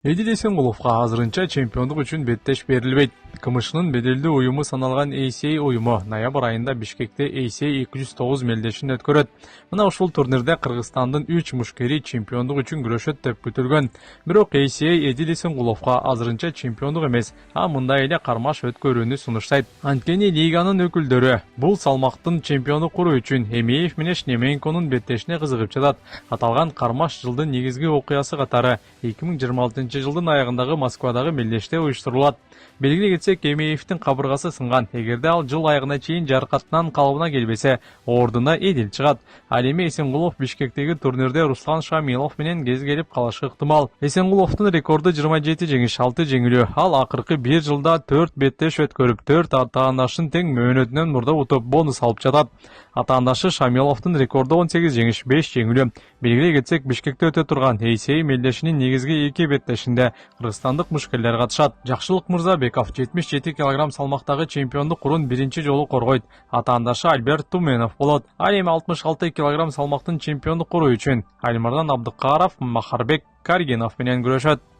Эдил Эсенкуловго азырынча чемпиондук үчүн беттеш берилбейт. КМШнын беделдүү уюму саналган ACA уюму ноябрь айында Бишкекте ACA 209 мелдешин өткөрөт. Мына ушул турнирде Кыргызстандын 3 мушкери чемпиондук үчүн күрөшөт деп күтүлгөн. Бирок ACA Эдил Эсенкуловго азырынча чемпиондук эмес, а мындай эле кармаш өткөрүүнү сунуштайт. Анткени лиганын өкүлдөрү бул салмактын чемпиону куруу үчүн Эмеев менен Шнеменконун беттешине кызыгып жатат. Аталган кармаш жылдын негизги окуясы катары 2026 жылдын аягындагы Москвадагы мелдеште уюштурулат. Белгилей кетсек, Эмеевдин кабыргасы сынган. Эгерде ал жыл аягына чейин жаракаттан калыбына келбесе, ордуна Эдил чыгат. Ал эми Эсенкулов Бишкектеги турнирде Руслан Шамилов менен кез келип калышы ыктымал. Эсенкуловдун рекорду 27 жеңиш, 6 жеңилүү. Ал акыркы 1 жылда 4 беттеш өткөрүп, 4 атаандашын тең мөөнөтүнөн мурда утуп бонус алып жатат. Атаандашы Шамиловдун рекорду 18 жеңиш, 5 жеңилүү. Белгилей кетсек, Бишкекте өтө турган ACA мелдешинин негизги 2 беттешинде кыргызстандык мушкерлер катышат. Жакшылык Мырзабеков 77 кг салмактагы чемпиондук урун биринчи жолу коргойт. Атаандашы Альберт Туменов болот. Ал эми 66 кг салмактын чемпиондук куруу үчүн Альмардан Абдыкаров, Махарбек Каргинов менен күрөшөт.